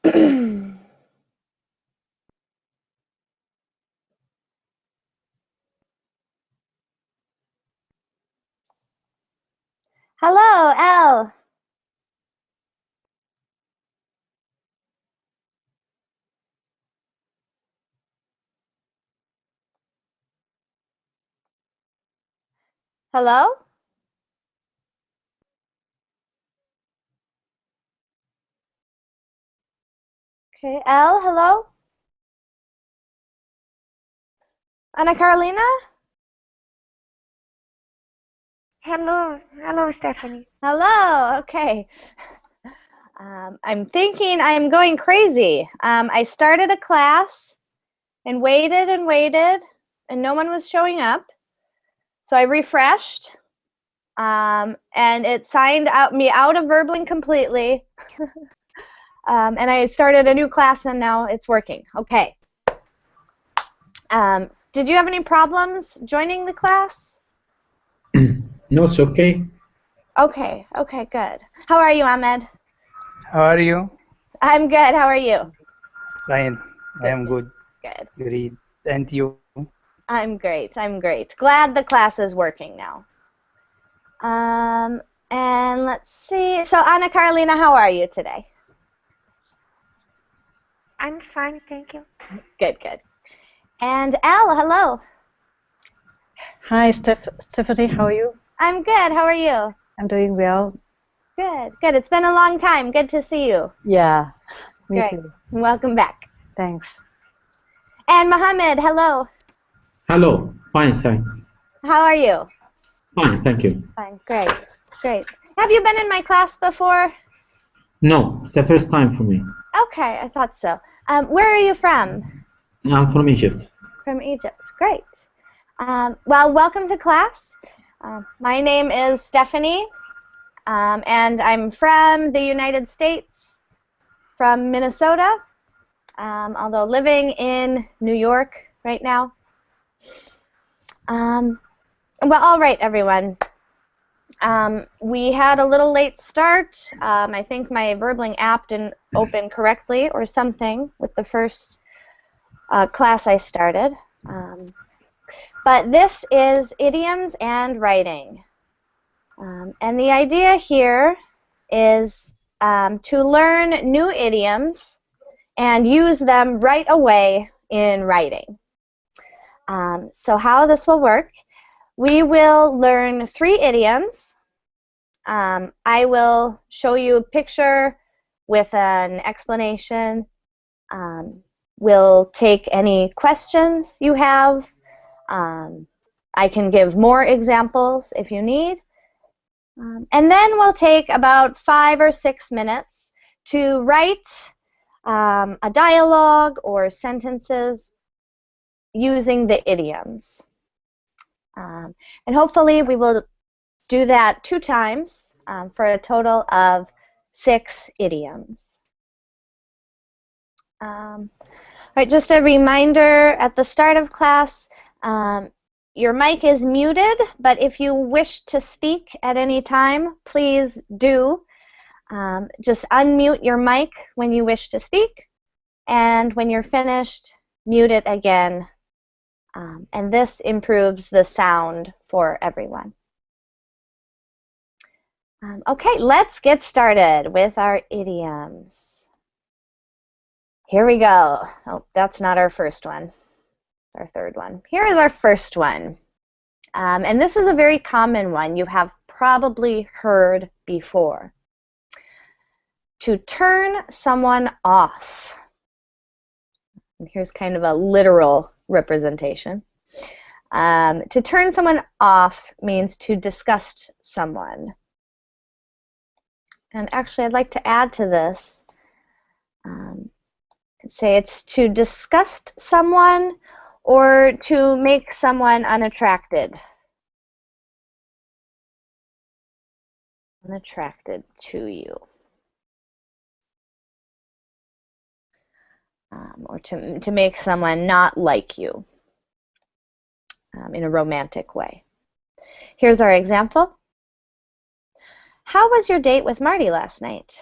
Hello, Elle. Hello? Okay, Elle, hello? Ana Carolina? Hello, Stephanie. Hello, okay. I'm thinking I'm going crazy. I started a class and waited and no one was showing up. So I refreshed and it signed me out of verbling completely. And I started a new class and now it's working. Okay. Did you have any problems joining the class? No, it's okay. Okay, good. How are you, Ahmed? How are you? I'm good. How are you? Fine. I am good. Good. Great. And you? I'm great. Glad the class is working now. And let's see. So, Ana Carolina, how are you today? I'm fine, thank you. Good. And Elle, hello. Hi, Stephanie. How are you? I'm good. How are you? I'm doing well. Good. It's been a long time. Good to see you. Yeah, me Great. too. Welcome back. Thanks. And Mohammed, hello. Hello. Fine, thanks. How are you? Fine, thank you. Fine. Great. Have you been in my class before? No, it's the first time for me. Okay, I thought so. Where are you from? I'm from Egypt. From Egypt. Great. Well, welcome to class. My name is Stephanie, and I'm from the United States, from Minnesota, although living in New York right now. Well, all right, everyone. We had a little late start. I think my Verbling app didn't open correctly or something with the first class I started. But this is Idioms and Writing. And the idea here is to learn new idioms and use them right away in writing. So how this will work, we will learn 3 idioms. I will show you a picture with an explanation. We'll take any questions you have. I can give more examples if you need. And then we'll take about 5 or 6 minutes to write a dialogue or sentences using the idioms. And hopefully we will do that 2 times for a total of 6 idioms. All right, just a reminder at the start of class, your mic is muted, but if you wish to speak at any time, please do. Just unmute your mic when you wish to speak, and when you're finished, mute it again. And this improves the sound for everyone. Okay, let's get started with our idioms. Here we go. Oh, that's not our first one. It's our third one. Here is our first one. And this is a very common one you have probably heard before. To turn someone off. And here's kind of a literal representation. To turn someone off means to disgust someone. And actually, I'd like to add to this, say it's to disgust someone or to make someone unattracted. Unattracted to you. Or to make someone not like you in a romantic way. Here's our example. How was your date with Marty last night?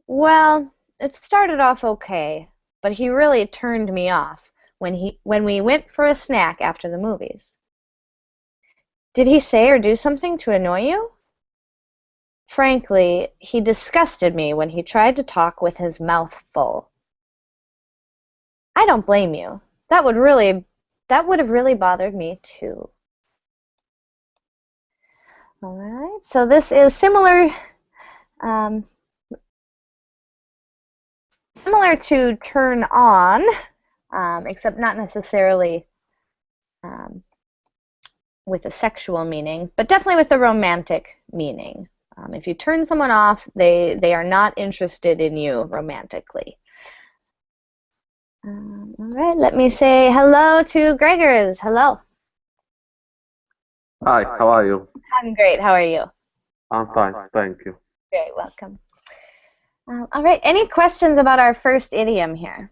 Well, it started off okay, but he really turned me off when we went for a snack after the movies. Did he say or do something to annoy you? Frankly, he disgusted me when he tried to talk with his mouth full. I don't blame you. That would have really bothered me too. All right, so this is similar to turn on, except not necessarily with a sexual meaning, but definitely with a romantic meaning. If you turn someone off, they are not interested in you romantically. All right, let me say hello to Gregors. Hello. Hi, how are you? I'm great. How are you? I'm fine, thank you. Great, welcome. All right, any questions about our first idiom here?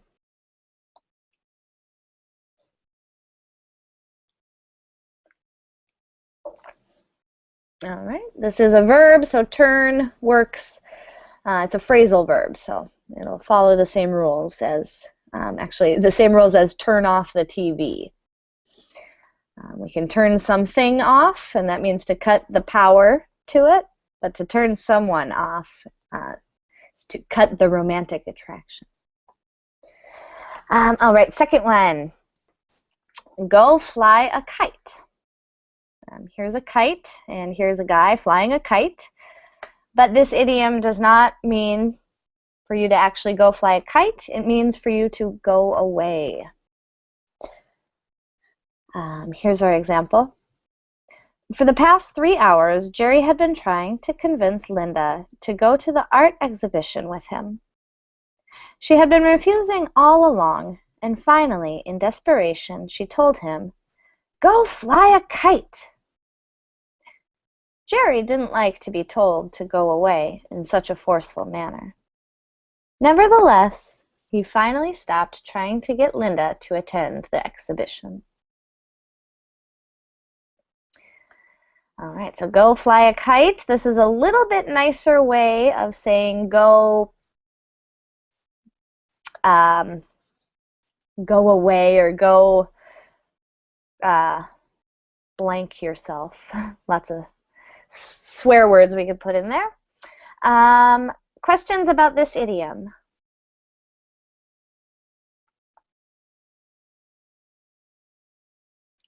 All right, this is a verb, so turn works. It's a phrasal verb, so it'll follow the same rules as, actually, the same rules as turn off the TV. We can turn something off, and that means to cut the power to it, but to turn someone off is to cut the romantic attraction. All right, second one. Go fly a kite. Here's a kite, and here's a guy flying a kite. But this idiom does not mean for you to actually go fly a kite. It means for you to go away. Here's our example. For the past 3 hours, Jerry had been trying to convince Linda to go to the art exhibition with him. She had been refusing all along, and finally, in desperation, she told him, "Go fly a kite." Jerry didn't like to be told to go away in such a forceful manner. Nevertheless, he finally stopped trying to get Linda to attend the exhibition. All right, so go fly a kite. This is a little bit nicer way of saying go away or go blank yourself. Lots of swear words we could put in there. Questions about this idiom?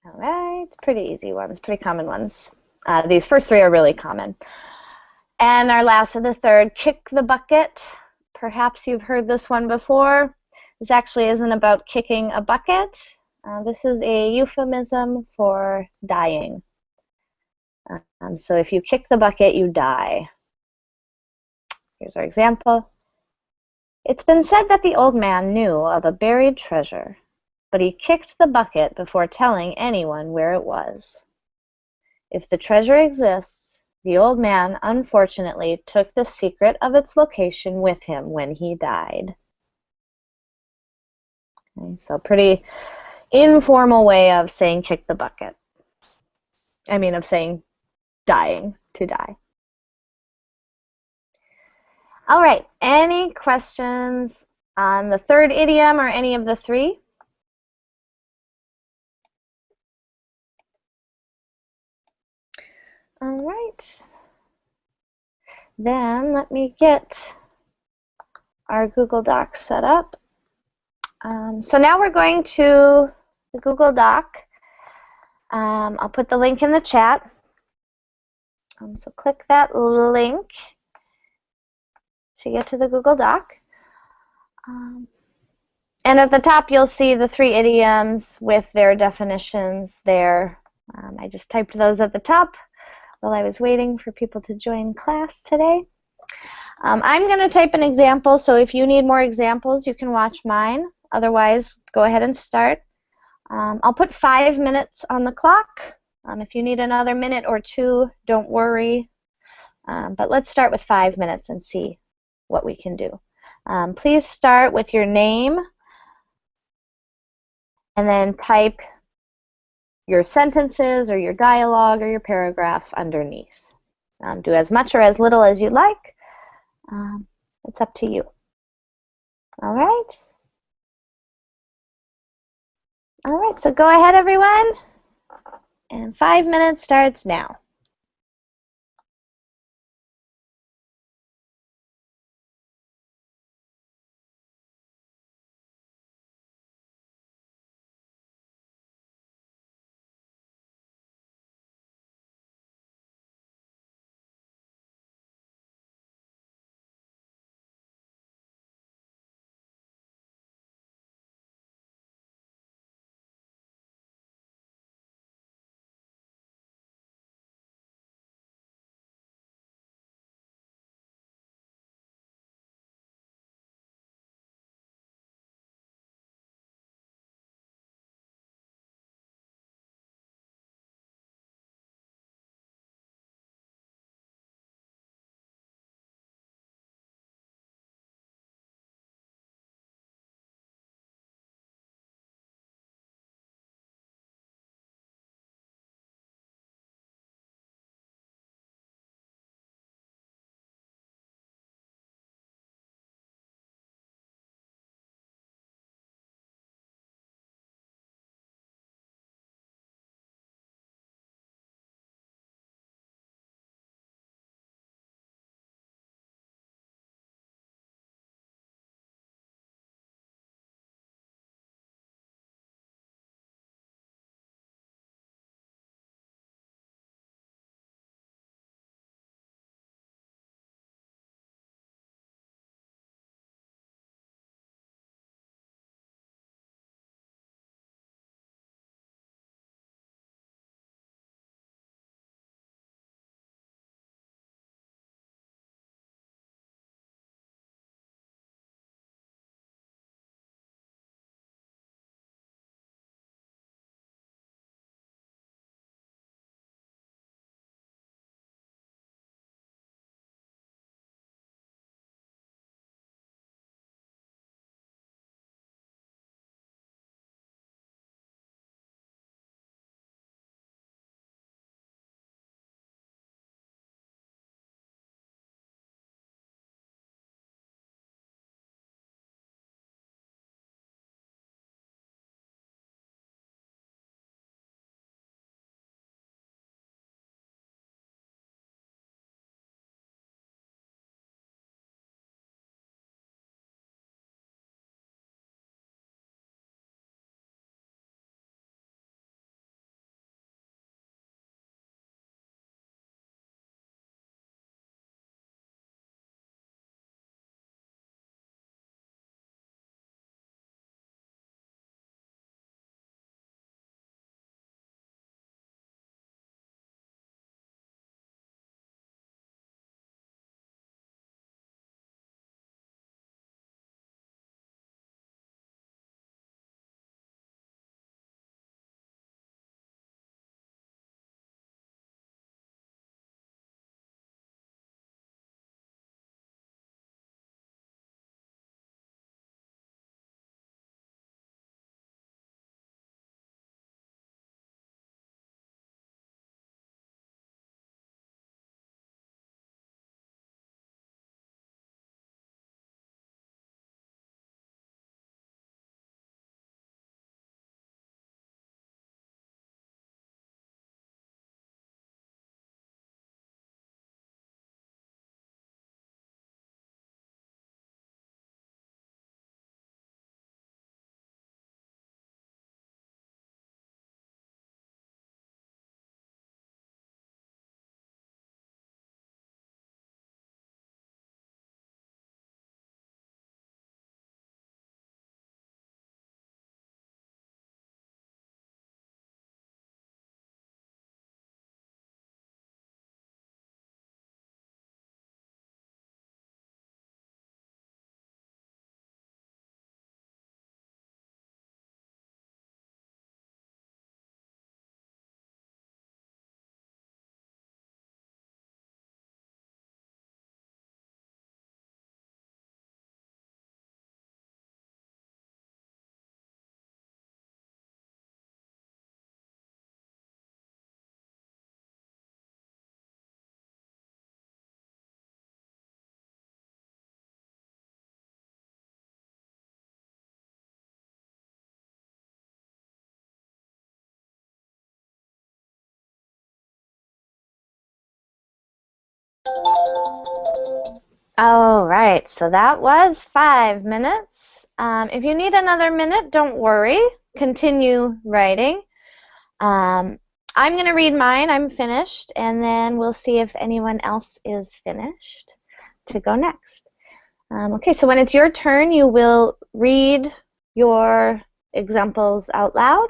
All right, pretty easy ones, pretty common ones. These first three are really common. And our last of the third, kick the bucket. Perhaps you've heard this one before. This actually isn't about kicking a bucket. This is a euphemism for dying. So if you kick the bucket, you die. Here's our example. It's been said that the old man knew of a buried treasure, but he kicked the bucket before telling anyone where it was. If the treasure exists, the old man unfortunately took the secret of its location with him when he died. Okay, so pretty informal way of saying kick the bucket. I mean, of saying dying, to die. All right, any questions on the third idiom or any of the three? All right. Then let me get our Google Docs set up. So now we're going to the Google Doc. I'll put the link in the chat. So click that link to get to the Google Doc. And at the top you'll see the three idioms with their definitions there. I just typed those at the top while I was waiting for people to join class today. I'm going to type an example, so if you need more examples, you can watch mine. Otherwise, go ahead and start. I'll put 5 minutes on the clock. If you need another minute or two, don't worry. But let's start with 5 minutes and see what we can do. Please start with your name and then type your sentences or your dialogue or your paragraph underneath. Do as much or as little as you like. It's up to you. All right. All right, so go ahead, everyone. And 5 minutes starts now. All right, so that was 5 minutes. If you need another minute, don't worry. Continue writing. I'm going to read mine. I'm finished, and then we'll see if anyone else is finished to go next. Okay, so when it's your turn, you will read your examples out loud.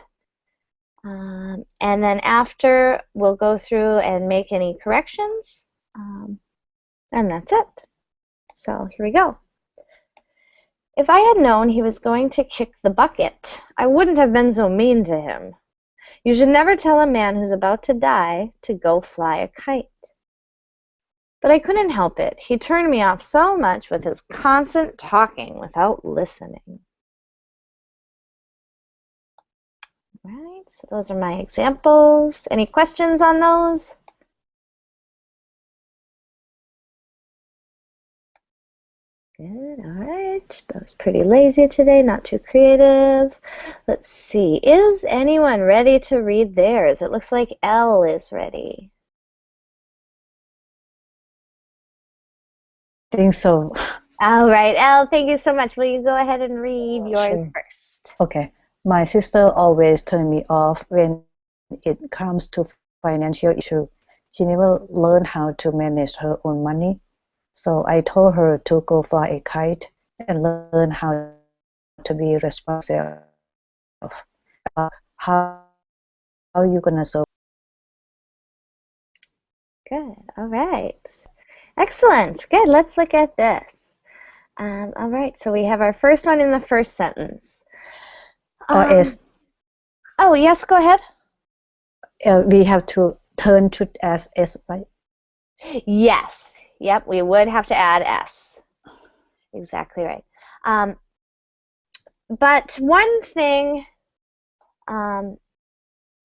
And then after, we'll go through and make any corrections. And that's it. So here we go. If I had known he was going to kick the bucket, I wouldn't have been so mean to him. You should never tell a man who's about to die to go fly a kite. But I couldn't help it. He turned me off so much with his constant talking without listening. Right, so those are my examples. Any questions on those? Good, all right. I was pretty lazy today, not too creative. Let's see, is anyone ready to read theirs? It looks like Elle is ready. I think so. All right, Elle, thank you so much. Will you go ahead and read yours Sure. first? Okay. My sister always turns me off when it comes to financial issue. She never learned how to manage her own money. So I told her to go fly a kite and learn how to be responsible. How are you gonna solve? Good, all right. Excellent, good. Let's look at this. All right, so we have our first one in the first sentence. S. Oh, yes, go ahead. We have to turn to as S, right? Yes, yep, we would have to add S. Exactly right. But one thing, and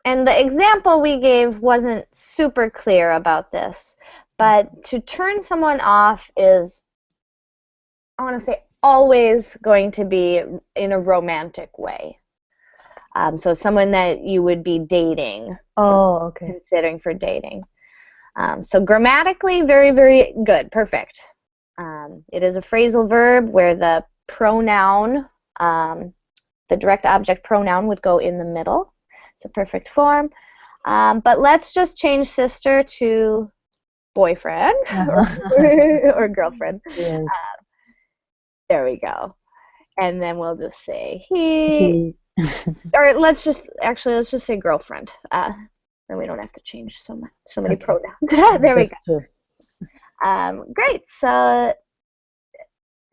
the example we gave wasn't super clear about this, but to turn someone off is, I want to say, always going to be in a romantic way. So someone that you would be dating. Oh, okay. Considering for dating. So grammatically, very, very good, perfect. It is a phrasal verb where the pronoun, the direct object pronoun would go in the middle. It's a perfect form. But let's just change sister to boyfriend or girlfriend. Yes. There we go. And then we'll just say he. Or let's just say girlfriend. Then we don't have to change so many pronouns. There we go. Great. So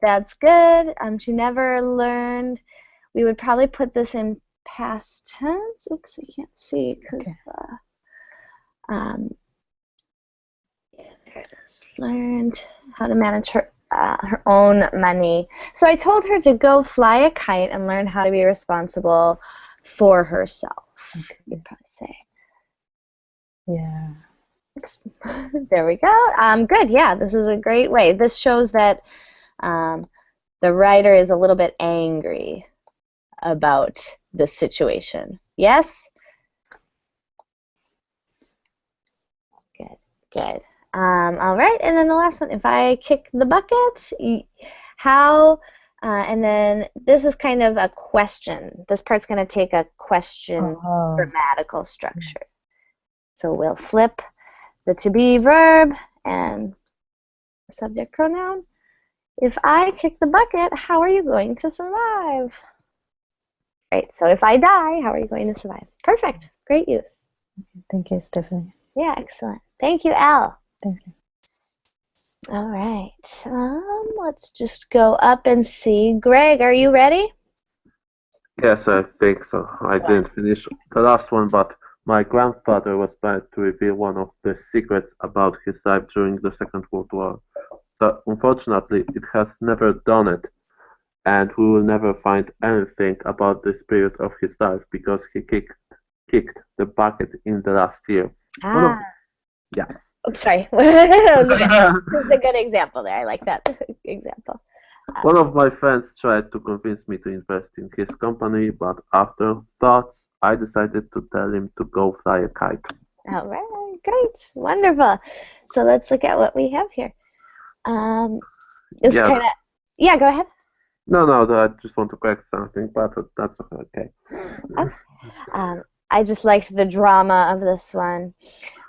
that's good. She never learned. We would probably put this in past tense. Oops, I can't see because yeah, there it is. Learned how to manage her own money. So I told her to go fly a kite and learn how to be responsible for herself. Okay. You'd probably say. Yeah. There we go. Good. Yeah, this is a great way. This shows that the writer is a little bit angry about the situation. Yes? Good. Good. All right, and then the last one. If I kick the bucket, how? And then this is kind of a question. This part's going to take a question grammatical structure. So we'll flip the to be verb and the subject pronoun. If I kick the bucket, how are you going to survive? Right, so if I die, how are you going to survive? Perfect. Great use. Thank you, Stephanie. Yeah, excellent. Thank you, Al. Thank you. All right. Let's just go up and see. Greg, are you ready? Yes, I think so. I didn't finish the last one, but my grandfather was planning to reveal one of the secrets about his life during the Second World War. So unfortunately, it has never done it, and we will never find anything about this period of his life because he kicked the bucket in the last year. Yeah. Oops, sorry. That was a good example there. I like that example. One of my friends tried to convince me to invest in his company, but after thoughts, I decided to tell him to go fly a kite. All right. Great, wonderful. So let's look at what we have here. It's Yeah. kind of, yeah, go ahead. No, I just want to correct something, but that's okay. I just liked the drama of this one.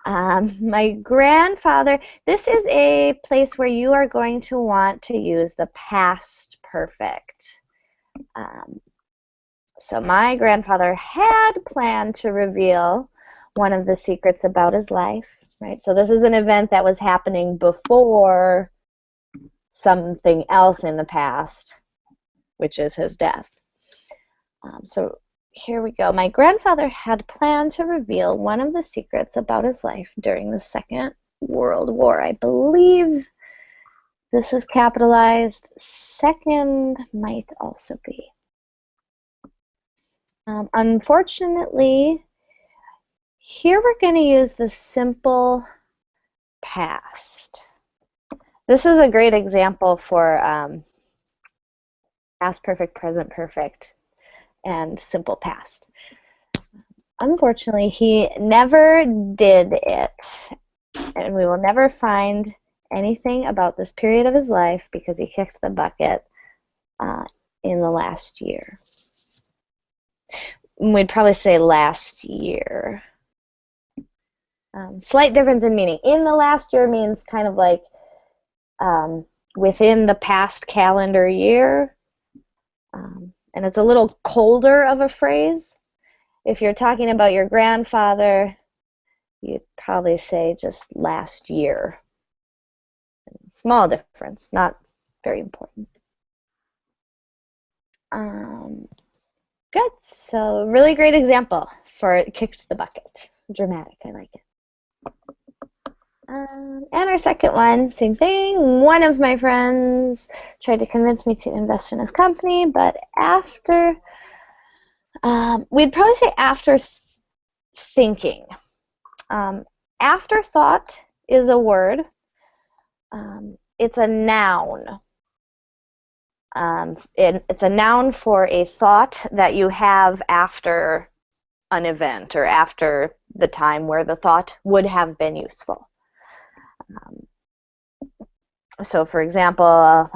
My grandfather, this is a place where you are going to want to use the past perfect. So my grandfather had planned to reveal one of the secrets about his life, right? So this is an event that was happening before something else in the past, which is his death. So here we go. My grandfather had planned to reveal one of the secrets about his life during the Second World War. I believe this is capitalized. Second might also be. Unfortunately, here we're going to use the simple past. This is a great example for past perfect, present perfect, and simple past. Unfortunately, he never did it, and we will never find anything about this period of his life because he kicked the bucket in the last year. We'd probably say last year. Slight difference in meaning. In the last year means kind of like within the past calendar year. And it's a little colder of a phrase. If you're talking about your grandfather, you'd probably say just last year. Small difference, not very important. Good. So really great example for kicked the bucket. Dramatic. I like it. And our second one, same thing. One of my friends tried to convince me to invest in his company, but after, we'd probably say after thinking. Afterthought is a word. It's a noun. It's a noun for a thought that you have after an event or after the time where the thought would have been useful. So, for example,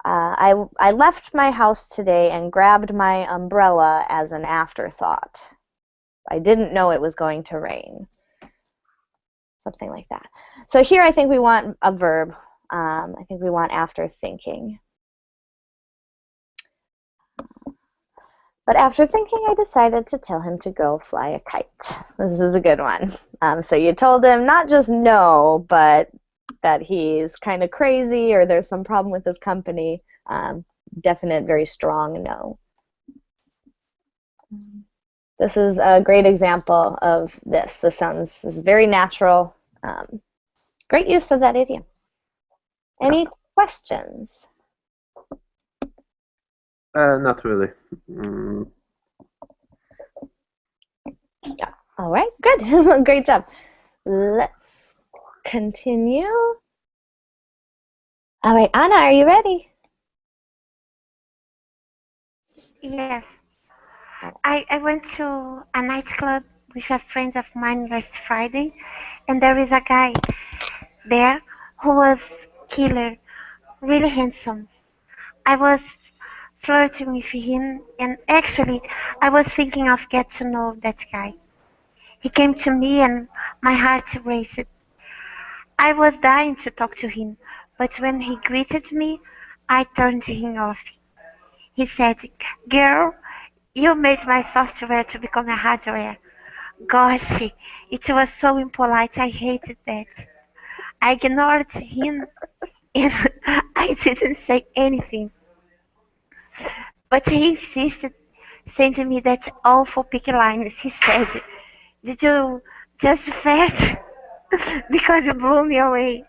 I left my house today and grabbed my umbrella as an afterthought. I didn't know it was going to rain. Something like that. So here I think we want a verb. I think we want after thinking. But after thinking, I decided to tell him to go fly a kite. This is a good one. So you told him not just no, but that he's kind of crazy or there's some problem with his company. Definite, very strong no. This is a great example of this. This is very natural. Great use of that idiom. Any questions? Not really. Yeah. All right, good. Great job. Let's continue. All right, Anna, are you ready? Yes. I went to a nightclub with a friend of mine last Friday, and there is a guy there who was killer, really handsome. I was flirting with him, and actually, I was thinking of get to know that guy. He came to me, and my heart raced. I was dying to talk to him, but when he greeted me, I turned him off. He said, "Girl, you made my software to become a hardware." Gosh, it was so impolite. I hated that. I ignored him and I didn't say anything. But he insisted, sending me that awful picky lines. He said, "Did you just fart?" Because it blew me away.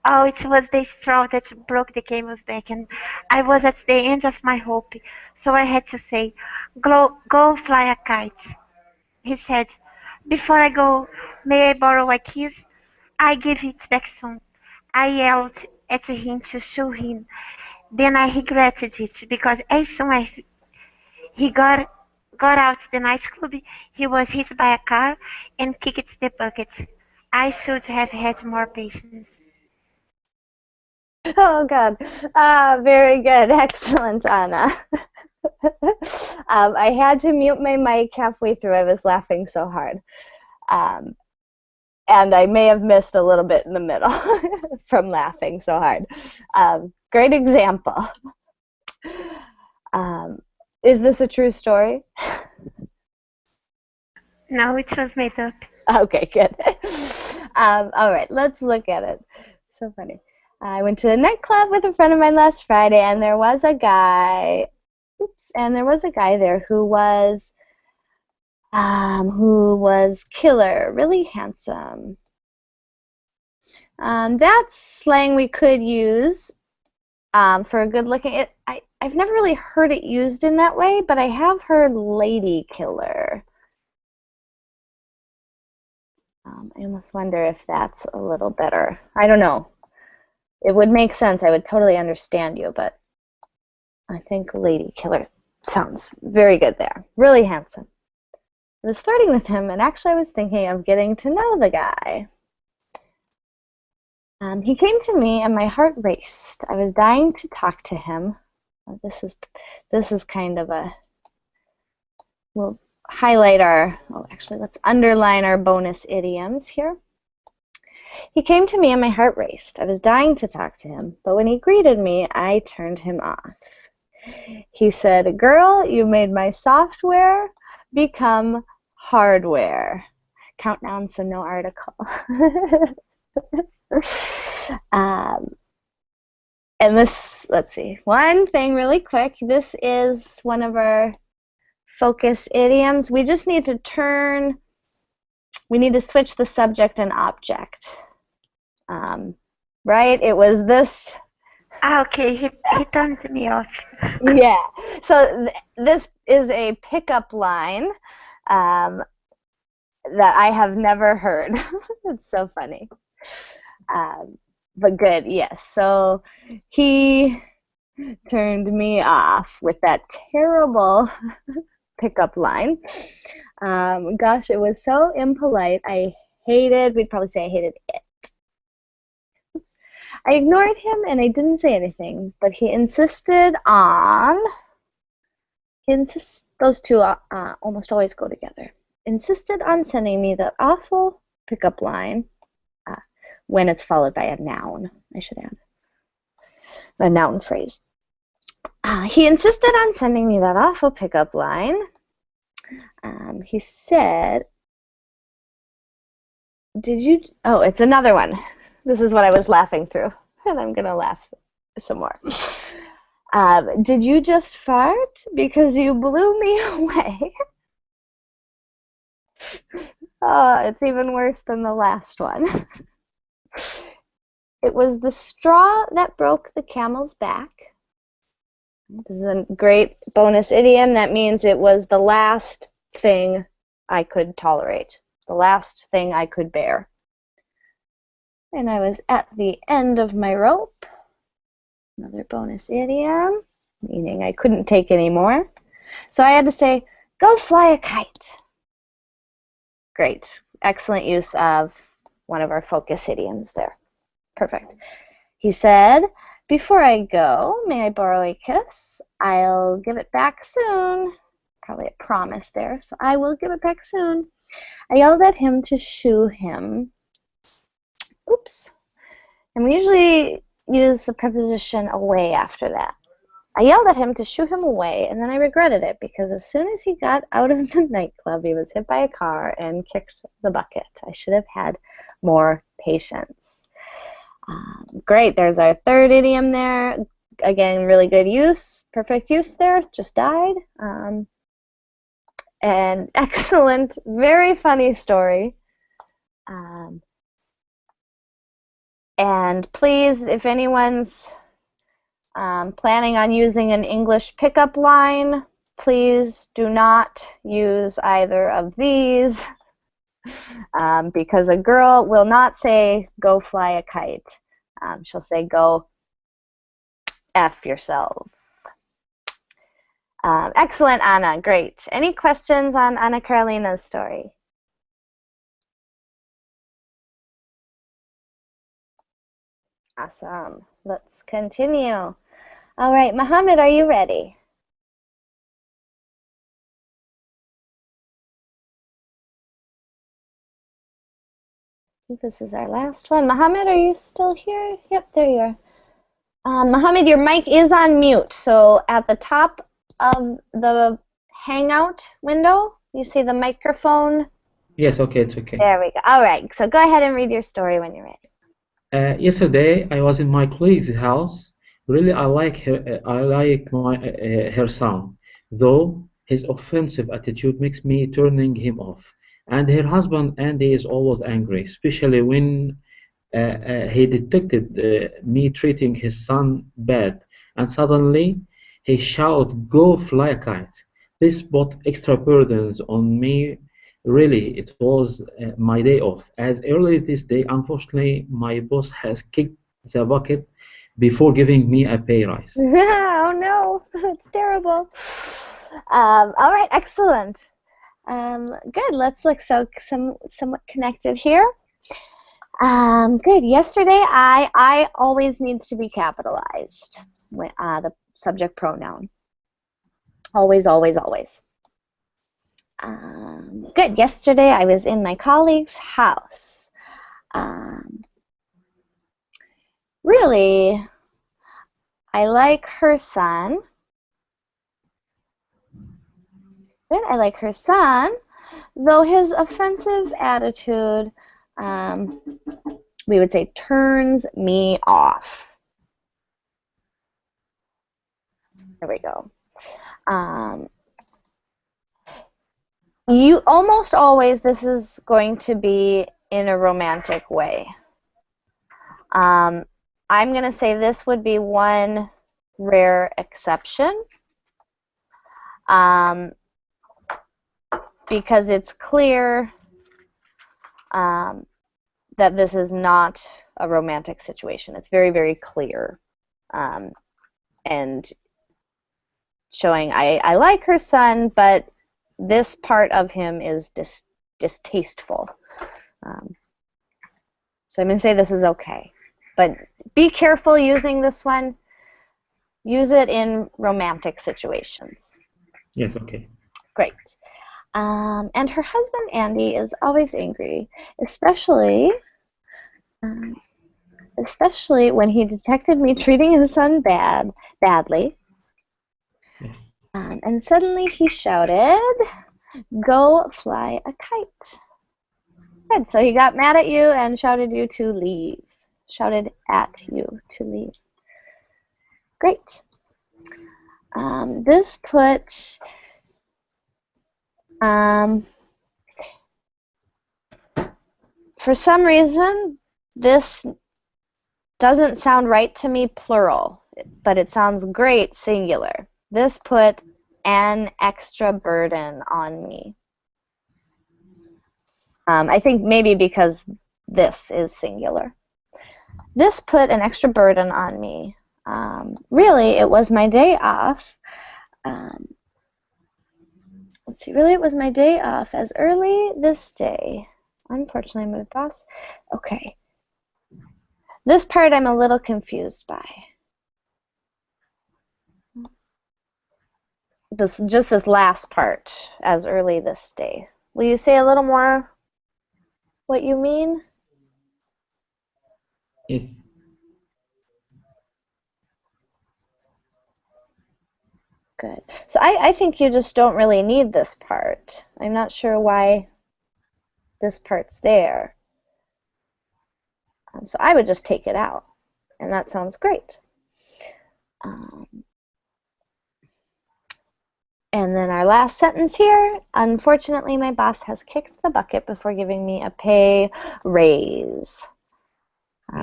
Oh, it was the straw that broke the camel's back, and I was at the end of my hope, so I had to say, Go fly a kite." He said, "Before I go, may I borrow a kiss? I give it back soon." I yelled at him to show him. Then I regretted it because as soon as he got got out the nightclub, he was hit by a car and kicked the bucket. I should have had more patience. Oh God. Very good. Excellent, Anna. I had to mute my mic halfway through. I was laughing so hard. And I may have missed a little bit in the middle from laughing so hard. Great example. Is this a true story? No, it was made up. Okay, good. All right, let's look at it. So funny. I went to a nightclub with a friend of mine last Friday, and there was a guy. And there was a guy there who was killer, really handsome. That's slang we could use for a good-looking. I've never really heard it used in that way, but I have heard lady killer. I almost wonder if that's a little better. I don't know. It would make sense. I would totally understand you, but I think lady killer sounds very good there. Really handsome. I was flirting with him, and actually I was thinking of getting to know the guy. He came to me, and my heart raced. I was dying to talk to him. This is kind of a. We'll highlight our. Oh, actually, let's underline our bonus idioms here. He came to me, and my heart raced. I was dying to talk to him, but when he greeted me, I turned him off. He said, "Girl, you made my software become hardware." Countdown, so no article. And this, let's see, one thing really quick. This is one of our focus idioms. We just need to switch the subject and object. Right? It was this. Okay, he turned me off. Yeah. So this is a pickup line that I have never heard. It's so funny. But good, yes. So he turned me off with that terrible pickup line. Gosh, it was so impolite. We'd probably say I hated it. Oops. I ignored him and I didn't say anything, but he insisted on, those two almost always go together, insisted on sending me that awful pickup line when it's followed by a noun, I should add, a noun phrase. He insisted on sending me that awful pickup line. He said, oh, it's another one. This is what I was laughing through, and I'm going to laugh some more. Did you just fart? Because you blew me away. Oh, it's even worse than the last one. It was the straw that broke the camel's back. This is a great bonus idiom. That means it was the last thing I could tolerate, the last thing I could bear. And I was at the end of my rope. Another bonus idiom, meaning I couldn't take any more. So I had to say, go fly a kite. Great. Excellent use of one of our focus idioms there. Perfect. He said, before I go, may I borrow a kiss? I'll give it back soon. Probably a promise there, so I will give it back soon. I yelled at him to shoo him. Oops. And we usually use the preposition away after that. I yelled at him to shoo him away, and then I regretted it because as soon as he got out of the nightclub, he was hit by a car and kicked the bucket. I should have had more patience. Great, there's our third idiom there. Again, really good use, perfect use there, just died. And excellent, very funny story. And please, if anyone's planning on using an English pickup line, please do not use either of these because a girl will not say, go fly a kite. She'll say, go F yourself. Excellent, Anna. Great. Any questions on Anna Carolina's story? Awesome. Let's continue. All right, Mohammed, are you ready? I think this is our last one. Mohammed, are you still here? Yep, there you are. Mohammed, your mic is on mute. So at the top of the Hangout window, you see the microphone? Yes, okay, it's okay. There we go. All right, so go ahead and read your story when you're ready. Yesterday, I was in my colleague's house. Really, I like her. I like her son, though his offensive attitude makes me turning him off. And her husband Andy is always angry, especially when he detected me treating his son bad, and suddenly he shouted, "Go fly a kite!" This put extra burdens on me. Really, it was my day off. As early this day, unfortunately, my boss has kicked the bucket before giving me a pay rise. Oh no, it's terrible. All right, excellent. Good. Let's look somewhat connected here. Good. Yesterday, I always need to be capitalized. The subject pronoun. Always, always, always. Good. Yesterday, I was in my colleague's house. Really, I like her son. Good. I like her son, though his offensive attitude, we would say, turns me off. There we go. You almost always, this is going to be in a romantic way. I'm going to say this would be one rare exception, because it's clear that this is not a romantic situation. It's very, very clear, and showing I like her son, but this part of him is distasteful. So I'm going to say this is okay. But be careful using this one. Use it in romantic situations. Yes, okay. Great. And her husband, Andy, is always angry, especially when he detected me treating his son badly. Yes. And suddenly he shouted, "Go fly a kite." Good. So he got mad at you and shouted you to leave. Shouted at you to leave. Great. This put for some reason this doesn't sound right to me plural, but it sounds great singular. This put an extra burden on me. I think maybe because this is singular. This put an extra burden on me. Really, it was my day off. Let's see, really, it was my day off as early this day. Unfortunately, my boss. Okay. This part I'm a little confused by. Just this last part, as early this day. Will you say a little more what you mean? Yes. Good. So I think you just don't really need this part. I'm not sure why this part's there. So I would just take it out. And that sounds great. And then our last sentence here, unfortunately, my boss has kicked the bucket before giving me a pay raise.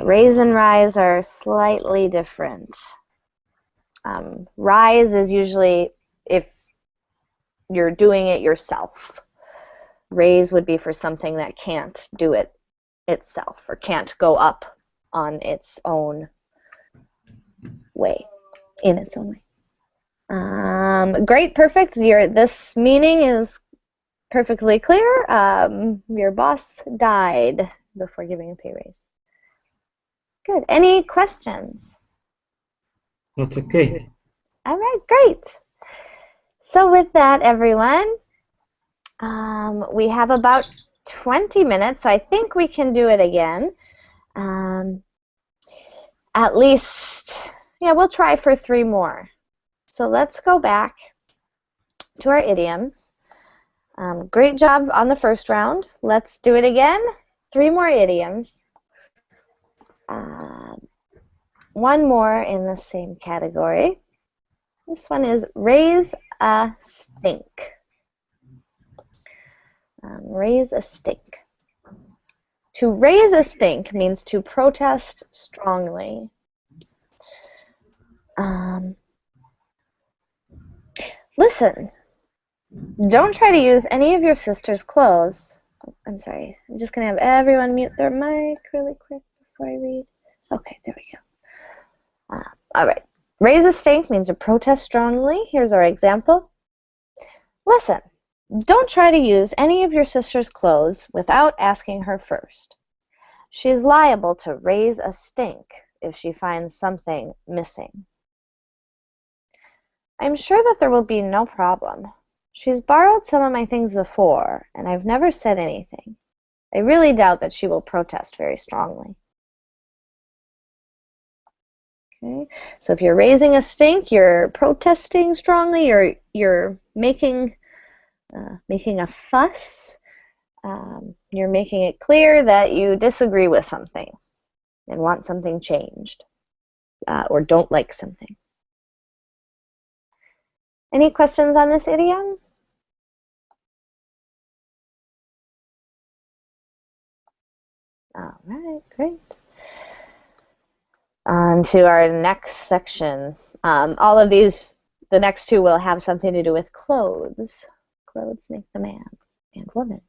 Raise and rise are slightly different. Rise is usually if you're doing it yourself. Raise would be for something that can't do it itself or can't go up on its own way, in its own way. Great, perfect. This meaning is perfectly clear. Your boss died before giving a pay raise. Good. Any questions? That's okay. All right, great. So with that, everyone, we have about 20 minutes, so I think we can do it again. At least, yeah, we'll try for 3 more. So let's go back to our idioms. Great job on the first round. Let's do it again. 3 more idioms. One more in the same category. This one is raise a stink. Raise a stink. To raise a stink means to protest strongly. Listen, don't try to use any of your sister's clothes. I'm sorry. I'm just going to have everyone mute their mic really quick before I read. Okay, there we go. All right. Raise a stink means to protest strongly. Here's our example. Listen, don't try to use any of your sister's clothes without asking her first. She's liable to raise a stink if she finds something missing. I'm sure that there will be no problem. She's borrowed some of my things before, and I've never said anything. I really doubt that she will protest very strongly. Okay, so if you're raising a stink, you're protesting strongly, you're making a fuss. You're making it clear that you disagree with something and want something changed, or don't like something. Any questions on this idiom? All right, great. On to our next section. All of these, the next 2 will have something to do with clothes. Clothes make the man and woman.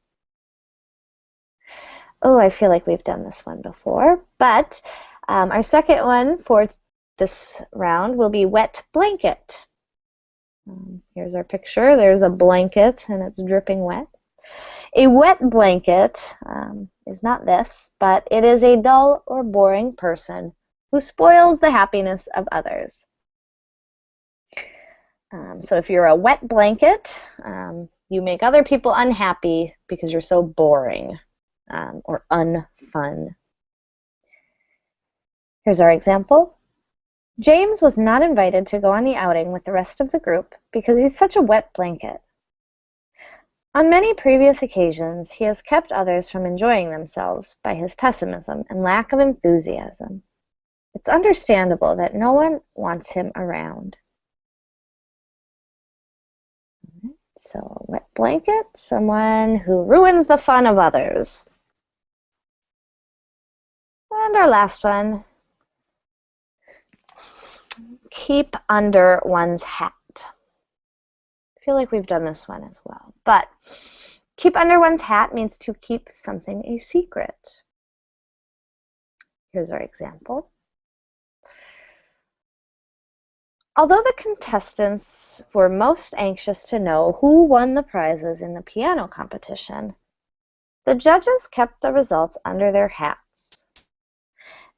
Oh, I feel like we've done this one before, but our second one for this round will be wet blanket. Here's our picture. There's a blanket and it's dripping wet. A wet blanket is not this, but it is a dull or boring person who spoils the happiness of others. So if you're a wet blanket, you make other people unhappy because you're so boring or unfun. Here's our example. James was not invited to go on the outing with the rest of the group because he's such a wet blanket. On many previous occasions, he has kept others from enjoying themselves by his pessimism and lack of enthusiasm. It's understandable that no one wants him around. So, a wet blanket, someone who ruins the fun of others. And our last one, keep under one's hat. I feel like we've done this one as well. But keep under one's hat means to keep something a secret. Here's our example. Although the contestants were most anxious to know who won the prizes in the piano competition, the judges kept the results under their hats.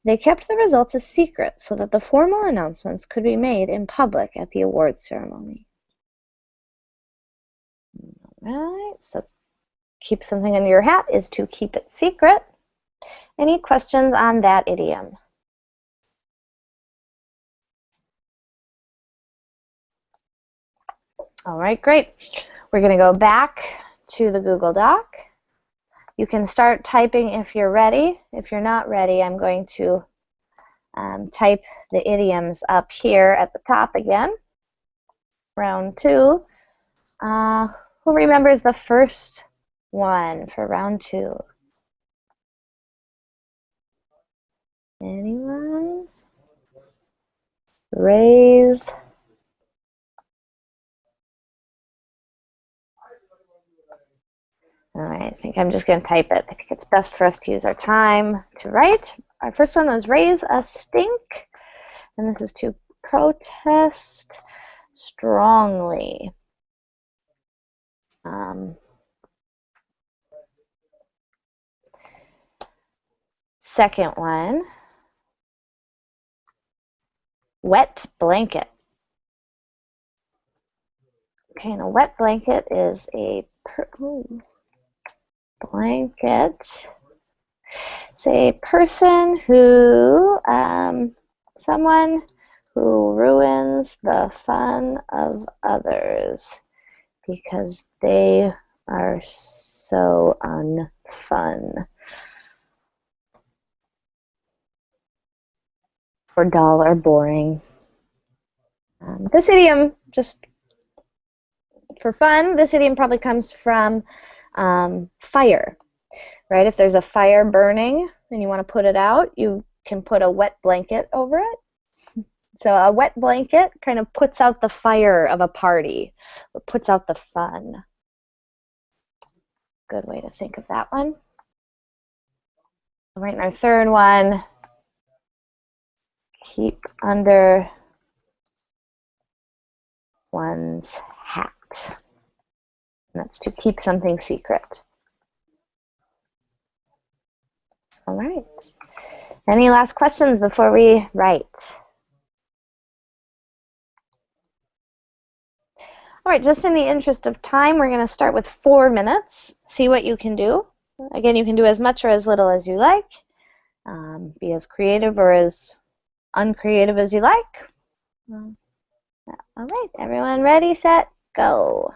They kept the results a secret so that the formal announcements could be made in public at the awards ceremony. All right, so keep something under your hat is to keep it secret. Any questions on that idiom? All right, great. We're going to go back to the Google Doc. You can start typing if you're ready. If you're not ready, I'm going to type the idioms up here at the top again. Round 2. Who remembers the first one for round 2? Anyone? Raise. All right, I think I'm just going to type it. I think it's best for us to use our time to write. Our first one was raise a stink, and this is to protest strongly. Second one, wet blanket. Okay, and a wet blanket is a blanket. It's a person who, someone who ruins the fun of others because they are so unfun. Or dull or boring. This idiom, just for fun, this idiom probably comes from fire, right? If there's a fire burning and you want to put it out, you can put a wet blanket over it. So a wet blanket kind of puts out the fire of a party, or puts out the fun. Good way to think of that one. All right, and our third one, keep under one's hat. And that's to keep something secret. All right. Any last questions before we write? All right, just in the interest of time, we're going to start with 4 minutes. See what you can do. Again, you can do as much or as little as you like. Be as creative or as uncreative as you like. All right, everyone ready, set, go.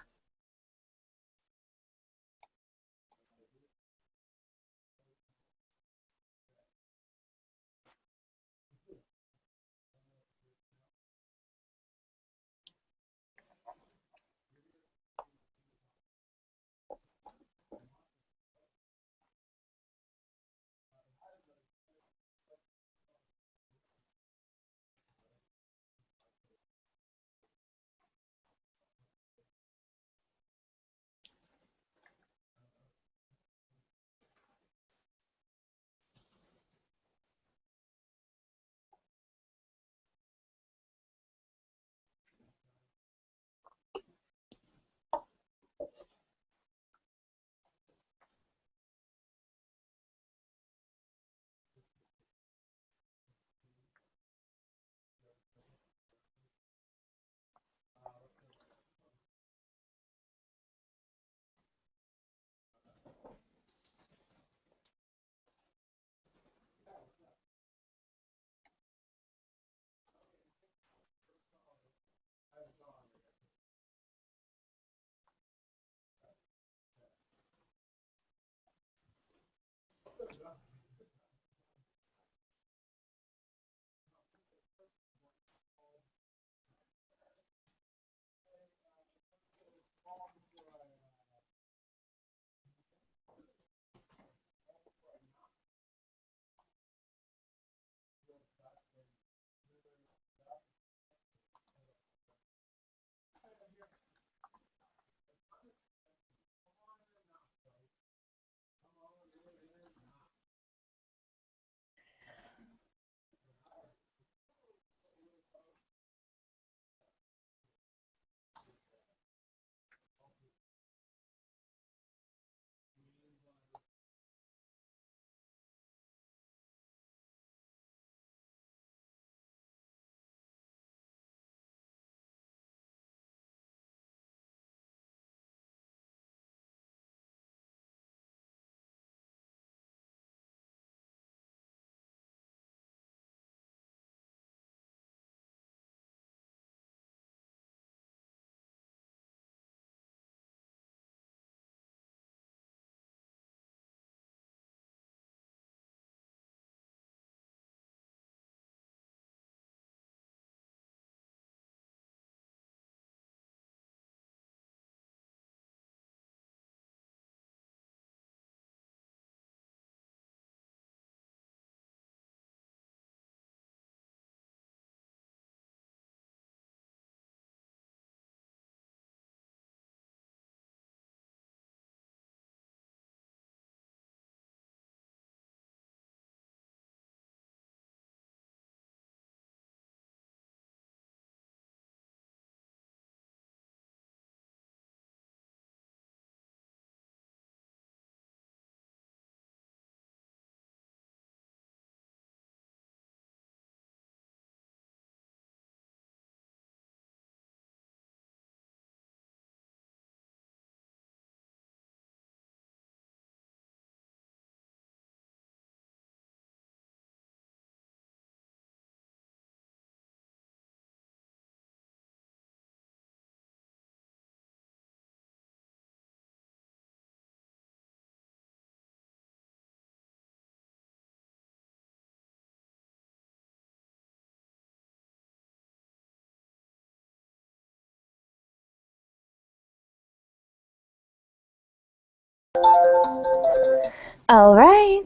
All right.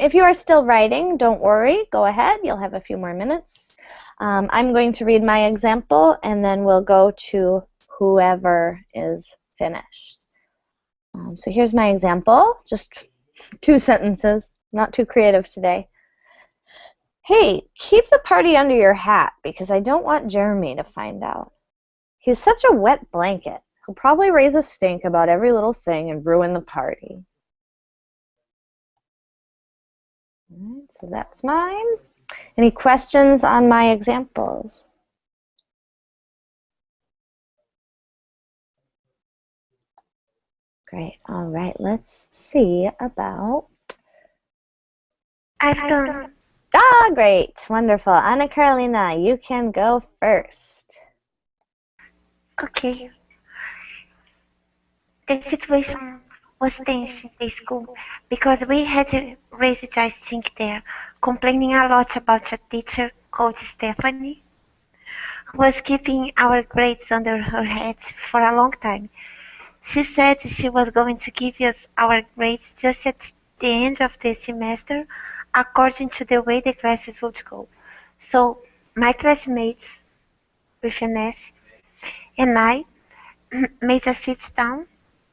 If you are still writing, don't worry. Go ahead. You'll have a few more minutes. I'm going to read my example, and then we'll go to whoever is finished. So here's my example. Just 2 sentences. Not too creative today. Hey, keep the party under your hat because I don't want Jeremy to find out. He's such a wet blanket. He'll probably raise a stink about every little thing and ruin the party. All right, so that's mine. Any questions on my examples? Great. All right, let's see about... I've done. Ah, great. Wonderful. Anna Carolina, you can go first. Okay. The situation was tense in the school because we had to raise a stink there, complaining a lot about a teacher called Stephanie, who was keeping our grades under her hat for a long time. She said she was going to give us our grades just at the end of the semester, according to the way the classes would go. So my classmates, with an S, and I made us sit down.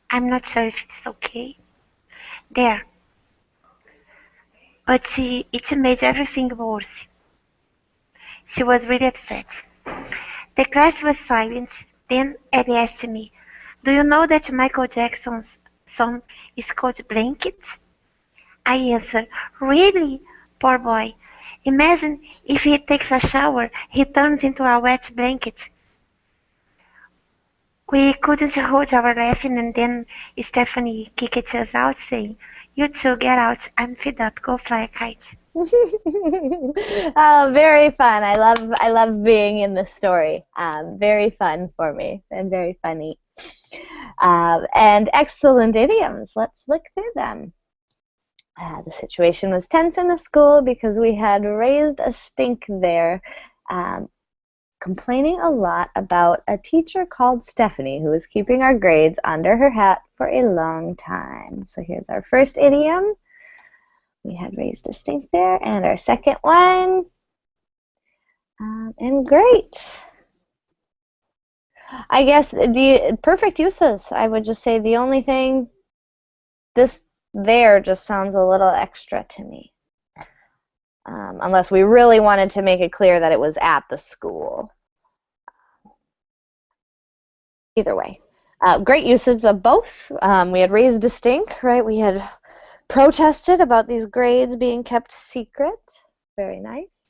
I'm not sure if it's okay. There. But it made everything worse. She was really upset. The class was silent. Then Abby asked me, "Do you know that Michael Jackson's song is called Blanket?" I answered, "Really? Poor boy. Imagine if he takes a shower, he turns into a wet blanket." We couldn't hold our laughing, and then Stephanie kicked us out, saying, "You two get out. I'm fed up. Go fly a kite." Oh, very fun. I love being in this story. Very fun for me and very funny. And excellent idioms. Let's look through them. The situation was tense in the school because we had raised a stink there, complaining a lot about a teacher called Stephanie who was keeping our grades under her hat for a long time. So here's our first idiom. We had raised a stink there, and our second one. And great. I guess the perfect uses, I would just say the only thing, this there just sounds a little extra to me. Unless we really wanted to make it clear that it was at the school. Either way. Great usage of both. We had raised a stink, right? We had protested about these grades being kept secret. Very nice.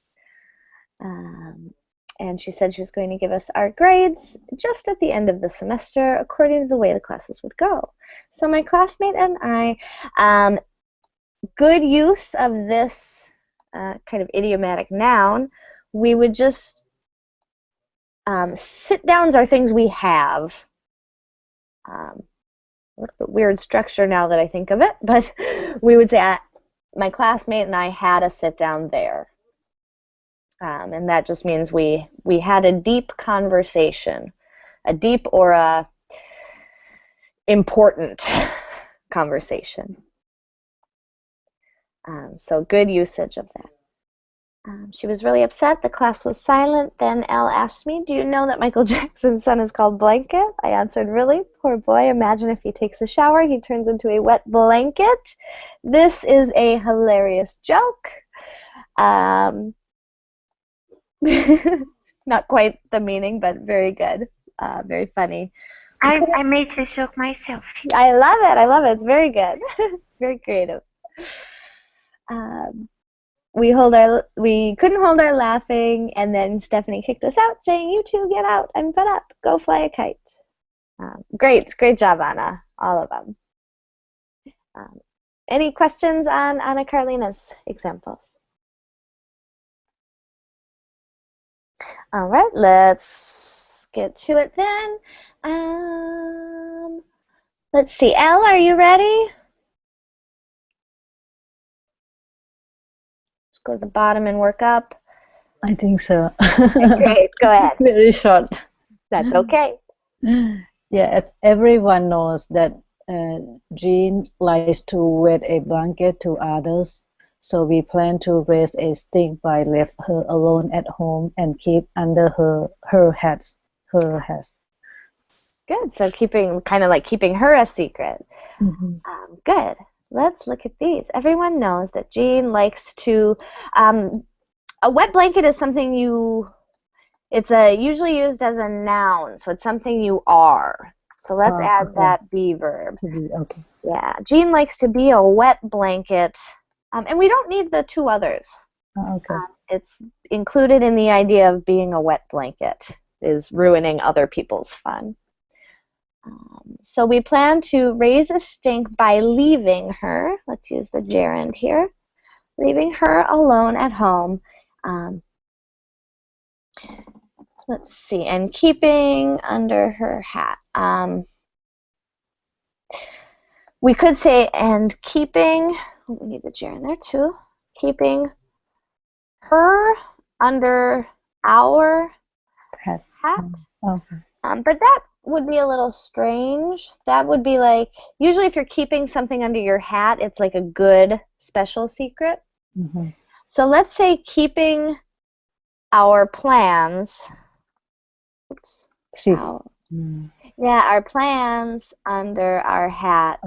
And she said she was going to give us our grades just at the end of the semester according to the way the classes would go. So my classmate and I, good use of this kind of idiomatic noun, we would just, sit-downs are things we have. A little bit weird structure now that I think of it, but we would say my classmate and I had a sit-down there. And that just means we had a deep conversation, a deep or a important conversation. So good usage of that. She was really upset. The class was silent. Then Elle asked me, "Do you know that Michael Jackson's son is called Blanket?" I answered, "Really? Poor boy. Imagine if he takes a shower, he turns into a wet blanket." This is a hilarious joke. Not quite the meaning, but very good. Very funny. I made the joke myself. I love it. I love it. It's very good. Very creative. We couldn't hold our laughing, and then Stephanie kicked us out, saying, "You two get out. I'm fed up. Go fly a kite." Great job, Anna. All of them. Any questions on Anna Carolina's examples? All right, let's get to it then. Let's see. Elle, are you ready? Let's go to the bottom and work up. I think so. Great, go ahead. Very short. That's okay. Yeah, as everyone knows that Jean likes to wet a blanket to others, so we plan to raise a stink by left her alone at home and keep under her hats. Good. So kind of like keeping her a secret. Mhm. Good. Let's look at these. Everyone knows that Jean likes to. A wet blanket is something it's usually used as a noun, so it's something you are. So let's add Okay. that be verb. To be okay. Yeah, Jean likes to be a wet blanket, and we don't need the two others. Okay. It's included in the idea of being a wet blanket, is ruining other people's fun. So we plan to raise a stink by leaving her. Let's use the gerund here. Leaving her alone at home. Let's see, and keeping under her hat. We could say, and keeping, we need the gerund there too, keeping her under our Hat. hat. Okay. But that would be a little strange. That would be like, usually if you're keeping something under your hat, it's like a good special secret. Mm-hmm. So let's say keeping our plans. Oops. Yeah, our plans under our hat,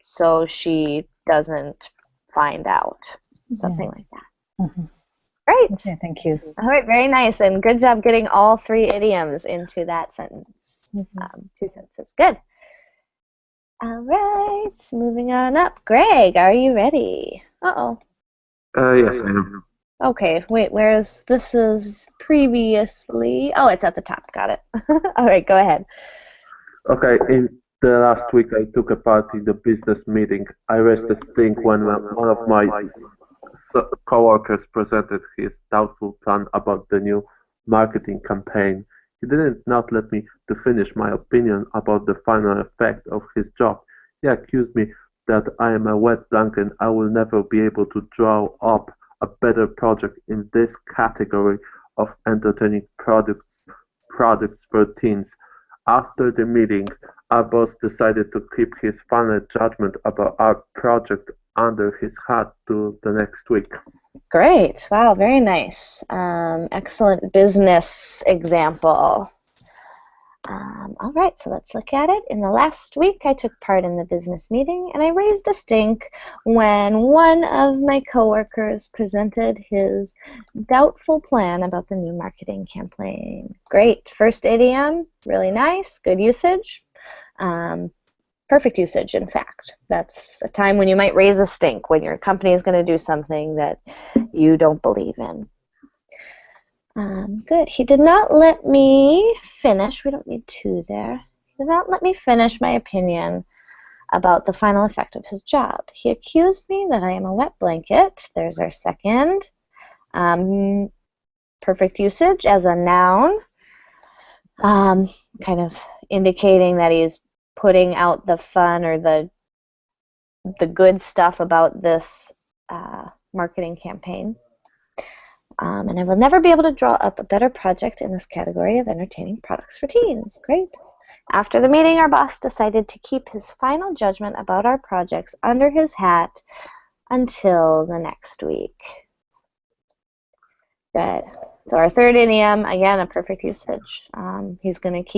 so she doesn't find out. Something like that. Mm-hmm. Great. Okay, thank you. All right, very nice, and good job getting all three idioms into that sentence. Mm-hmm. Two sentences. Good. All right, moving on up. Greg, are you ready? Uh-oh. Yes, I am. Okay, wait, this is previously. Oh, it's at the top. Got it. All right, go ahead. Okay, in the last week I took a part in the business meeting. I raised a stink when one of my coworkers presented his doubtful plan about the new marketing campaign. He didn't not let me to finish my opinion about the final effect of his job. He accused me that I am a wet blanket and I will never be able to draw up a better project in this category of entertaining products for teens. After the meeting, our boss decided to keep his final judgment about our project under his hat to the next week. Great. Wow, very nice. Excellent business example. All right, so let's look at it. In the last week, I took part in the business meeting, and I raised a stink when one of my coworkers presented his doubtful plan about the new marketing campaign. Great. First idiom, really nice, good usage. Perfect usage, in fact. That's a time when you might raise a stink, when your company is going to do something that you don't believe in. Good. He did not let me finish. We don't need two there. He did not let me finish my opinion about the final effect of his job. He accused me that I am a wet blanket. There's our second. Perfect usage as a noun, kind of indicating that he's putting out the fun or the good stuff about this marketing campaign. And I will never be able to draw up a better project in this category of entertaining products for teens. Great. After the meeting, our boss decided to keep his final judgment about our projects under his hat until the next week. Good. So our third idiom, again, a perfect usage. He's going to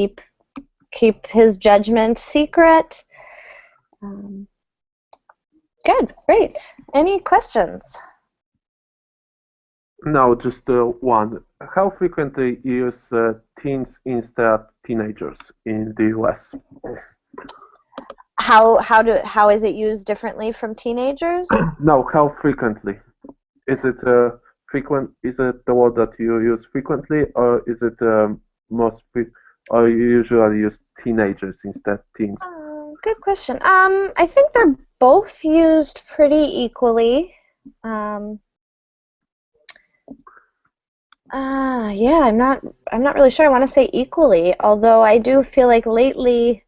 keep his judgment secret. Good. Great. Any questions? No, just one. How frequently you use teens instead of teenagers in the US? How is it used differently from teenagers? No, how frequently? Is it frequent? Is it the word that you use frequently, or is it or you usually use teenagers instead of teens? Good question. I think they're both used pretty equally. Yeah, I'm not really sure. I want to say equally, although I do feel like lately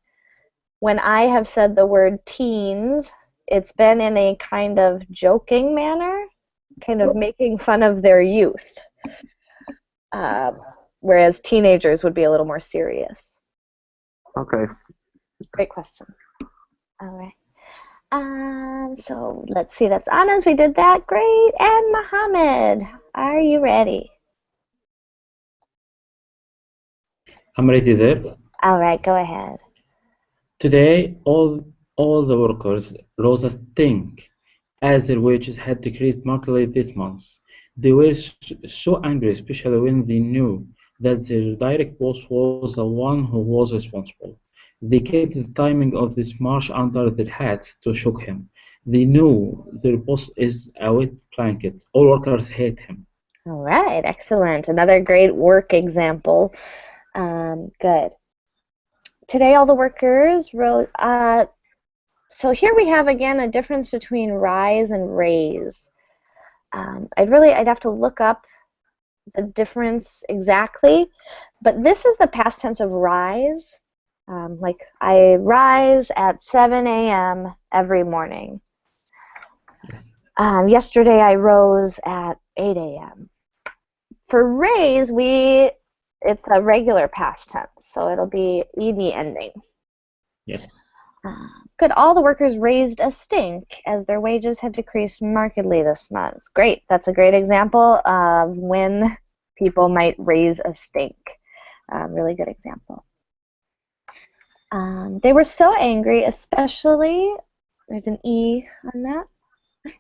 when I have said the word teens, it's been in a kind of joking manner, kind of making fun of their youth. Whereas teenagers would be a little more serious. Okay. Great question. All right. So let's see. That's Anna's. We did that. Great. And Mohammed, are you ready? I'm ready there. All right. Go ahead. Today, all the workers rose a stink, as their wages had decreased markedly this month. They were so angry, especially when they knew that their direct boss was the one who was responsible. They kept the timing of this march under their hats to shock him. They knew their boss is a wet blanket. All workers hate him. All right. Excellent. Another great work example. Good. Today, all the workers rose. So here we have again a difference between rise and raise. I'd have to look up the difference exactly, but this is the past tense of rise. Like I rise at 7 a.m. every morning. Yesterday I rose at 8 a.m. For raise, it's a regular past tense, so it'll be ed ending. Yes. Good. All the workers raised a stink as their wages had decreased markedly this month. Great. That's a great example of when people might raise a stink. Really good example. They were so angry, especially, there's an E on that,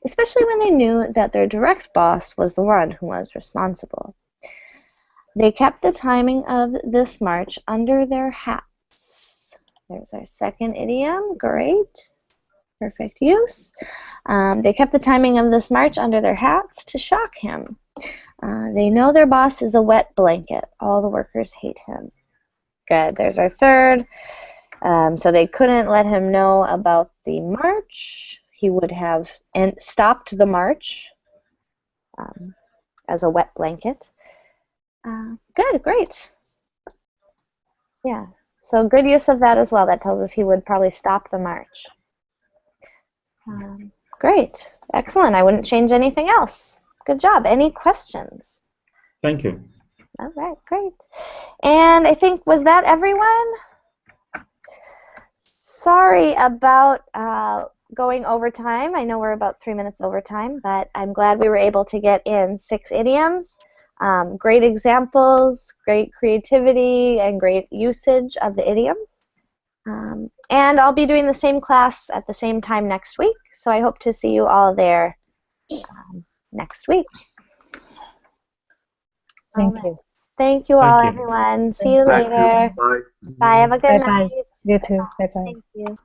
especially when they knew that their direct boss was the one who was responsible. They kept the timing of this march under their hats. There's our second idiom. Great. Perfect use. They kept the timing of this march under their hats to shock him. They know their boss is a wet blanket. All the workers hate him. Good. There's our third. So they couldn't let him know about the march. He would have stopped the march as a wet blanket. Good. Great. Yeah. So good use of that as well. That tells us he would probably stop the march. Great. Excellent. I wouldn't change anything else. Good job. Any questions? Thank you. All right. Great. And I think, was that everyone? Sorry about going over time. I know we're about 3 minutes over time, but I'm glad we were able to get in 6 idioms. Great examples, great creativity, and great usage of the idioms. And I'll be doing the same class at the same time next week, so I hope to see you all there next week. Thank you. Thank you all, Thank you. everyone. See you Thank you. later. Bye. Bye. Have a good Bye-bye. night. You too. Bye-bye. Thank you.